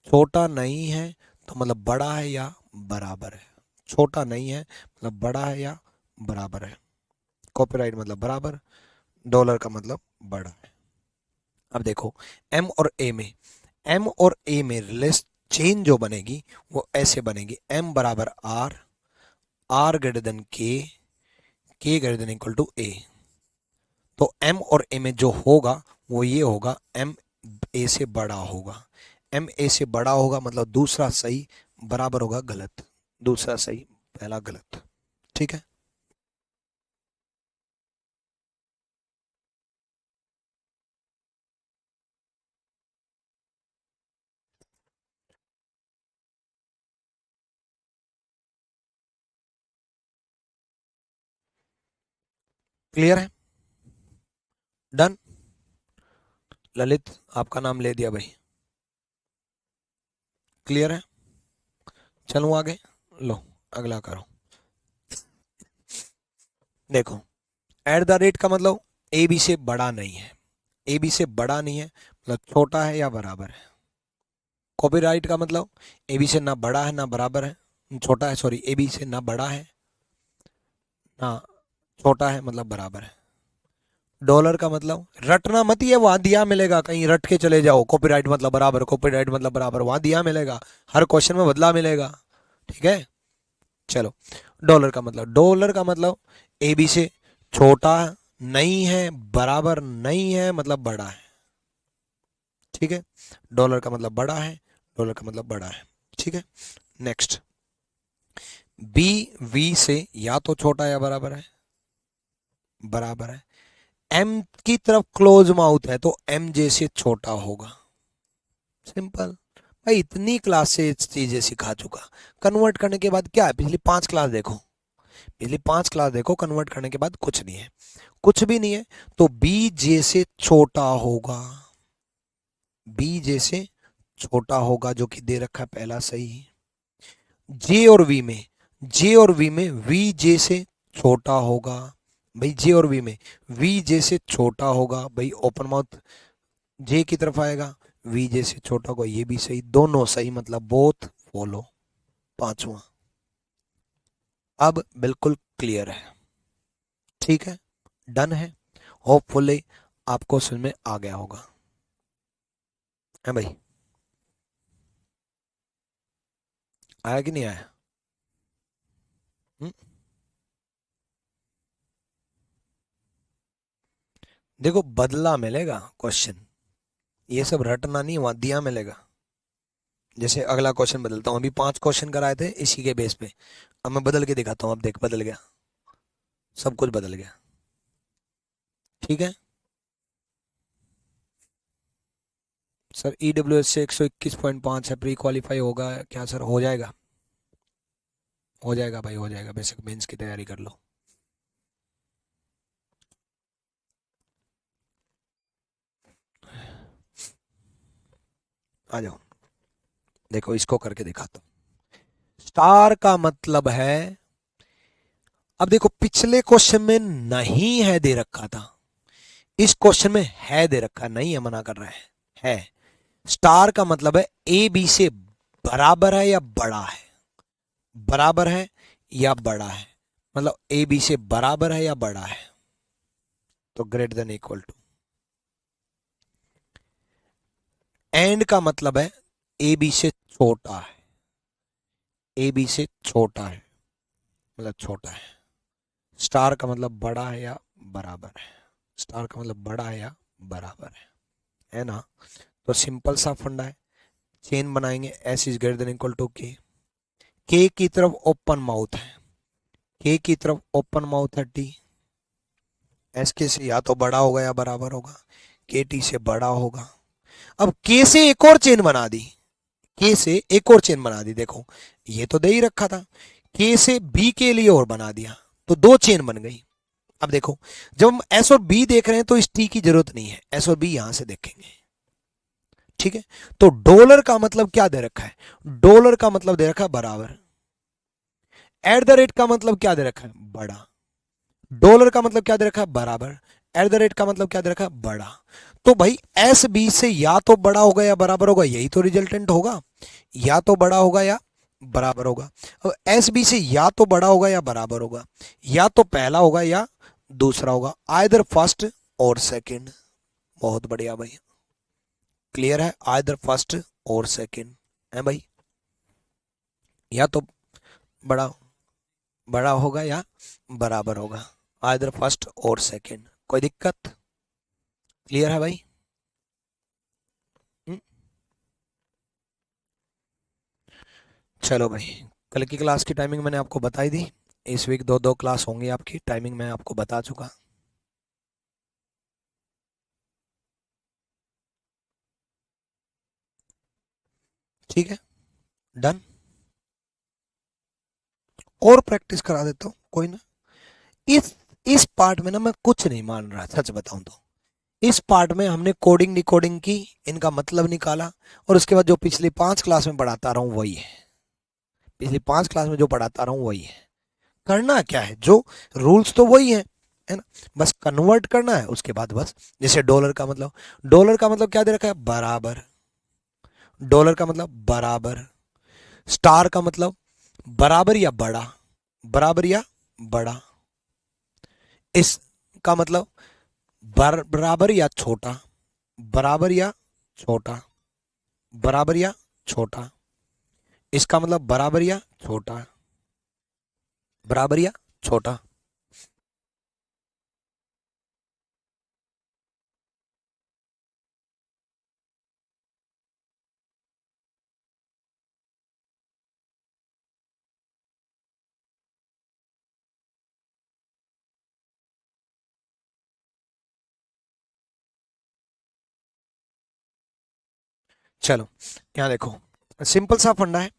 छोटा नहीं है तो मतलब बड़ा है या बराबर है, छोटा नहीं है मतलब बड़ा है या बराबर है। कॉपीराइट मतलब बराबर, डॉलर का मतलब बड़ा है। अब देखो एम और ए में, एम और ए में रिलेशन चेन जो बनेगी वो ऐसे बनेगी, एम बराबर आर, आर ग्रेटर देन के ग्रेटर देन इक्वल टू ए। तो एम और ए में जो होगा वो ये होगा, एम ए से बड़ा होगा, एम ए से बड़ा होगा मतलब दूसरा सही बराबर होगा गलत, दूसरा सही पहला गलत। ठीक है, क्लियर है? डन। ललित आपका नाम ले दिया भाई, क्लियर है? चलूं आगे, लो अगला करो। देखो एट द रेट का मतलब ए बी से बड़ा नहीं है, ए बी से बड़ा नहीं है मतलब छोटा है या बराबर है। कॉपीराइट का मतलब ए बी से ना बड़ा है ना बराबर है, छोटा है, सॉरी, ए बी से ना बड़ा है ना छोटा है, मतलब बराबर है। डॉलर का मतलब रटना मत, ये वहां दिया मिलेगा, कहीं रट के चले जाओ, कॉपीराइट मतलब बराबर, कॉपीराइट मतलब बराबर, वहां दिया मिलेगा, हर क्वेश्चन में बदला मिलेगा, ठीक है। चलो, डॉलर का मतलब ए बी से छोटा नहीं है, बराबर नहीं है, मतलब बड़ा है, ठीक है। डॉलर का मतलब बड़ा है, डॉलर का मतलब बड़ा है, ठीक है। नेक्स्ट, बी वी से या तो छोटा या बराबर है, बराबर है। एम की तरफ क्लोज माउथ है तो एम जे से छोटा होगा, सिंपल। भाई इतनी क्लास से चीजें सिखा चुका, कन्वर्ट करने के बाद क्या है, पिछली 5 क्लास देखो, पिछली 5 क्लास देखो, कन्वर्ट करने के बाद कुछ नहीं है, कुछ भी नहीं है। तो बी जे से छोटा होगा, बी जे से छोटा होगा, जो कि दे रखा है पहला सही। जे और वी में, जे और वी में वी जे से छोटा होगा, भाई जे और वी में वी जे से छोटा होगा, भाई ओपन माउथ जे की तरफ आएगा, वी जे से छोटा होगा, ये भी सही, दोनों सही, मतलब बोथ फॉलो। पांचवा, अब बिल्कुल क्लियर है, ठीक है, डन है। होपफुली आपको समझ में आ गया होगा, है भाई, आया कि नहीं आया? हुँ? देखो बदला मिलेगा क्वेश्चन, ये सब रटना नहीं, वहां दिया मिलेगा। जैसे अगला क्वेश्चन बदलता हूँ, अभी 5 क्वेश्चन कराए थे इसी के बेस पे, अब मैं बदल के दिखाता हूँ, अब देख बदल गया, सब कुछ बदल गया, ठीक है। सर EWS से 121.5 है, प्री क्वालिफाई होगा क्या सर? हो जाएगा, हो जाएगा भाई, हो जाएगा, बेसिक मेंस की तैयारी कर लो। आ जाओ, देखो इसको करके दिखाता हूँ। स्टार का मतलब है, अब देखो पिछले क्वेश्चन में नहीं है दे रखा था, इस क्वेश्चन में है दे रखा, नहीं है मना कर रहा है। स्टार का मतलब है ए बी से बराबर है या बड़ा है, बराबर है या बड़ा है, मतलब ए बी से बराबर है या बड़ा है, तो greater than equal to. And का मतलब है ए बी से छोटा है, ए बी से छोटा है, मतलब छोटा है। स्टार का मतलब बड़ा है या बराबर है, स्टार का मतलब बड़ा है या बराबर है ना। तो सिंपल सा फंडा है, चेन बनाएंगे, S is greater than equal to K की तरफ ओपन माउथ है, के की तरफ ओपन माउथ है टी, एस के से या तो बड़ा होगा या बराबर होगा, के टी से बड़ा होगा। अब के से एक और चेन बना दी, के से एक और चेन बना दी, देखो ये तो दे ही रखा था, के से बी के लिए और बना दिया, तो 2 चेन बन गई। अब देखो जब हम एस और बी देख रहे हैं तो इस टी की जरूरत नहीं है, एस और बी यहां से देखेंगे, ठीक है। तो डॉलर का मतलब क्या दे रखा है, डॉलर का मतलब दे रखा है बराबर, एट द रेट का मतलब क्या दे रखा है, बड़ा, डॉलर का मतलब क्या दे रखा है, बराबर, एट द रेट का मतलब क्या दे रखा है, बड़ा। तो भाई एस बी से या तो बड़ा होगा या बराबर होगा, यही तो रिजल्टेंट होगा, या तो बड़ा होगा या बराबर होगा। अब एस बी से या तो बड़ा होगा या बराबर होगा, या तो पहला होगा या दूसरा होगा, आइदर फर्स्ट और सेकंड। बहुत बढ़िया भाई, क्लियर है, आइदर फर्स्ट और सेकंड है भाई, या तो बड़ा बड़ा होगा या बराबर होगा, आइदर फर्स्ट और सेकंड। कोई दिक्कत? क्लियर है भाई? हम्म? चलो भाई, कल की क्लास की टाइमिंग मैंने आपको बताई दी, इस वीक 2 2 क्लास होंगी आपकी, टाइमिंग मैं आपको बता चुका, ठीक है, डन। और प्रैक्टिस करा देता हूँ, कोई ना। इस इस पार्ट में ना मैं कुछ नहीं मान रहा, सच बताऊं तो इस पार्ट में हमने कोडिंग डिकोडिंग की, इनका मतलब निकाला, और उसके बाद जो पिछली 5 क्लास में पढ़ाता रहा हूँ वही है, पिछली 5 क्लास में जो पढ़ाता रहा हूँ वही है। करना क्या है, जो रूल्स तो वही है ना, बस कन्वर्ट करना है, उसके बाद बस। जैसे डॉलर का मतलब क्या दे रखा है, बराबर, डॉलर का मतलब बराबर। स्टार का मतलब बराबर या बड़ा, बराबर या बड़ा। इसका मतलब बराबर या छोटा, बराबर या छोटा, बराबर या छोटा। इसका मतलब बराबर या छोटा, बराबर या छोटा। चलो यहाँ देखो, सिंपल सा फंडा है।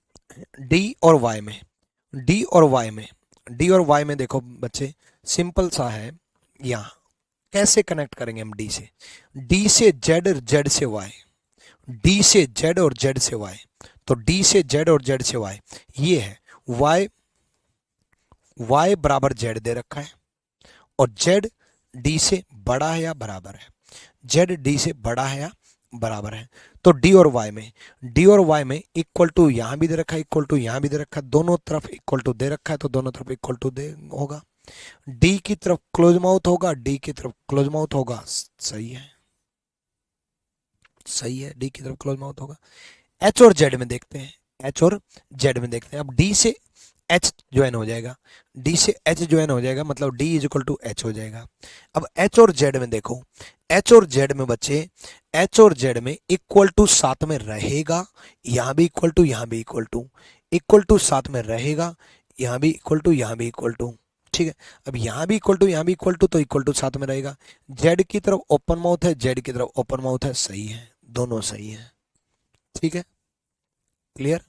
डी और वाई में, डी और वाई में, डी और वाई में देखो बच्चे, सिंपल सा है। यहाँ कैसे कनेक्ट करेंगे हम डी से? डी से जेड और जेड से वाई, डी से जेड और जेड से वाई। तो डी से जेड और जेड से वाई ये है। वाई, वाई बराबर जेड दे रखा है, और जेड डी से बड़ा है या बराबर है, जेड डी से बड़ा है या बराबर है। तो डी और वाई में, डी और वाई में इक्वल टू यहां भी दे रखा है, इक्वल टू यहां भी दे रखा है, दोनों तरफ इक्वल टू दे रखा है, तो दोनों तरफ इक्वल टू दे होगा। डी की तरफ क्लोज माउथ होगा, डी की तरफ क्लोज माउथ होगा, सही है, सही है, डी की तरफ क्लोज माउथ होगा। एच और जेड में देखते हैं, एच और जेड में देखते हैं। अब डी से एच ज्वाइन हो जाएगा, डी से एच ज्वाइन हो जाएगा, मतलब D is equal to H हो जाएगा। अब एच और जेड में देखो, एच और जेड में बच्चे, एच और जेड में इक्वल टू साथ में रहेगा, यहां भी इक्वल टू, यहां भी इक्वल टू, इक्वल टू साथ में रहेगा, यहां भी इक्वल टू, यहां भी इक्वल टू। ठीक है, अब यहां भी इक्वल टू, यहां भी इक्वल टू, तो इक्वल टू साथ में रहेगा। जेड की तरफ ओपन माउथ है, जेड की तरफ ओपन माउथ है, सही है, दोनों सही है। ठीक है, क्लियर।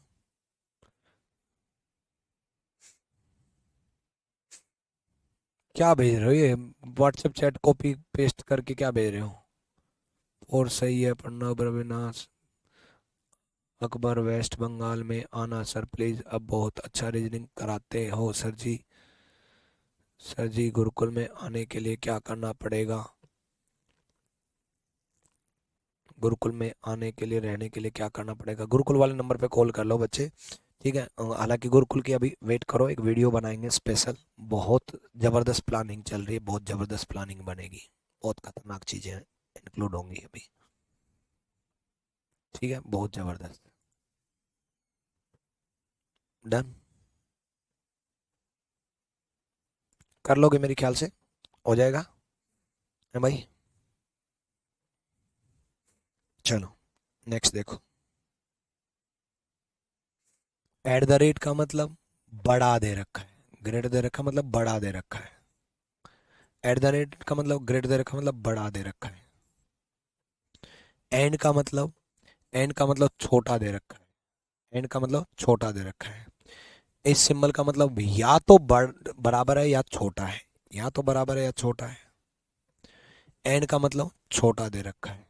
क्या भेज रहे हो ये? व्हाट्सएप चैट कॉपी पेस्ट करके क्या भेज रहे हो? और सही है, प्रणब रविनाश अकबर वेस्ट बंगाल में आना सर प्लीज, अब बहुत अच्छा रीजनिंग कराते हो सर जी। सर जी गुरुकुल में आने के लिए क्या करना पड़ेगा? गुरुकुल में आने के लिए, रहने के लिए क्या करना पड़ेगा? गुरुकुल वाले नंबर पे कॉल कर लो बच्चे। ठीक है, हालांकि गुरुकुल की अभी वेट करो, एक वीडियो बनाएंगे स्पेशल, बहुत ज़बरदस्त प्लानिंग चल रही है, बहुत ज़बरदस्त प्लानिंग बनेगी, बहुत खतरनाक चीज़ें इंक्लूड होंगी अभी। ठीक है, बहुत ज़बरदस्त। डन कर लोगे मेरे ख्याल से, हो जाएगा है भाई। चलो नेक्स्ट देखो, एट द रेट का मतलब बड़ा दे रखा है, ग्रेड दे रखा मतलब बड़ा दे रखा है। एट द रेट का मतलब ग्रेड दे रखा मतलब बड़ा दे रखा है। एंड का मतलब, एंड का मतलब छोटा दे रखा है, एंड का मतलब छोटा दे रखा है। इस सिंबल का मतलब या तो बराबर है या छोटा है, या तो बराबर है या छोटा है। एंड का मतलब छोटा दे रखा है,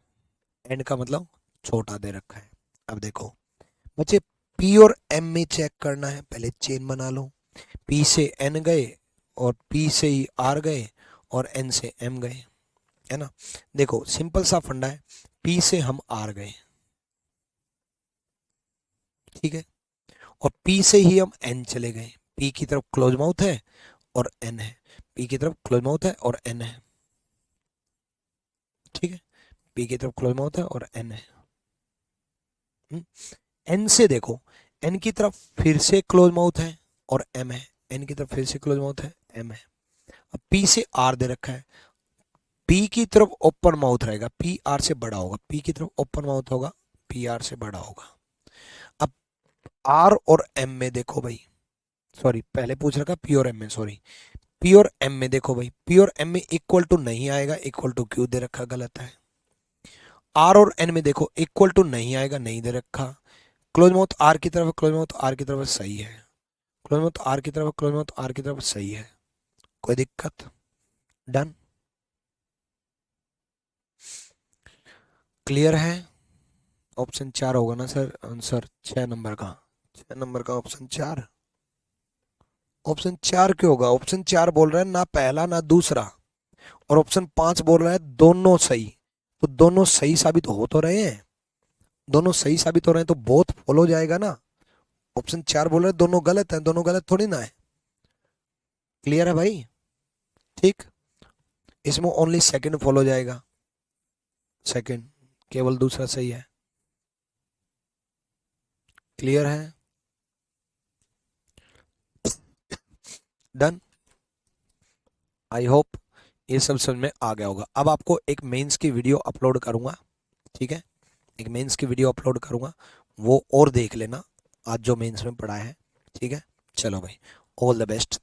एंड का मतलब छोटा दे रखा है। अब देखो बच्चे, पी और एम में चेक करना है, पहले चेन बना लो। पी से एन गए, और पी से ही आर गए, और एन से एम गए, है ना। देखो सिंपल सा फंडा है, पी से हम आर गए, ठीक है, और पी से ही हम एन चले गए। पी की तरफ क्लोज माउथ है और एन है, पी की तरफ क्लोज माउथ है और एन है। ठीक है, पी की तरफ क्लोज माउथ है और एन है। एन से देखो, एन की तरफ फिर से क्लोज माउथ है और एम है, एन की तरफ फिर से क्लोज माउथ है, एम है। अब पी से आर दे रखा है, पी की तरफ ओपन माउथ रहेगा, पी आर से बड़ा होगा, पी की तरफ ओपन माउथ होगा, पी आर से बड़ा होगा। अब आर और एम में देखो भाई, सॉरी पहले पूछ रखा पी और एम में, सॉरी, पी और एम में देखो भाई, पी और एम में इक्वल टू नहीं आएगा, इक्वल टू क्यों दे रखा, गलत है। आर और एन में देखो इक्वल टू नहीं आएगा, नहीं दे रखा। क्लोज माउथ आर की तरफ, क्लोज माउथ आर की तरफ, सही है। क्लोज माउथ आर की तरफ, क्लोज माउथ आर की तरफ, सही है, कोई दिक्कत। डन, क्लियर है। ऑप्शन 4 होगा ना सर आंसर, 6 नंबर का, 6 नंबर का ऑप्शन 4। ऑप्शन 4 क्यों होगा? ऑप्शन 4 बोल रहा है ना पहला ना दूसरा, और ऑप्शन 5 बोल रहा है दोनों सही। तो दोनों सही साबित हो तो रहे हैं, दोनों सही साबित हो रहे हैं, तो बोथ फॉलो जाएगा ना। ऑप्शन 4 बोल रहे दोनों गलत है, दोनों गलत थोड़ी ना है। क्लियर है भाई? ठीक, इसमें ओनली सेकंड फॉलो जाएगा, सेकंड, केवल दूसरा सही है। क्लियर है? डन। आई होप ये सब समझ में आ गया होगा। अब आपको एक मेंस की वीडियो अपलोड करूंगा, ठीक है, एक मेंस की वीडियो अपलोड करूंगा, वो और देख लेना आज जो मेंस में पढ़ा है, ठीक है। चलो भाई, ऑल द बेस्ट।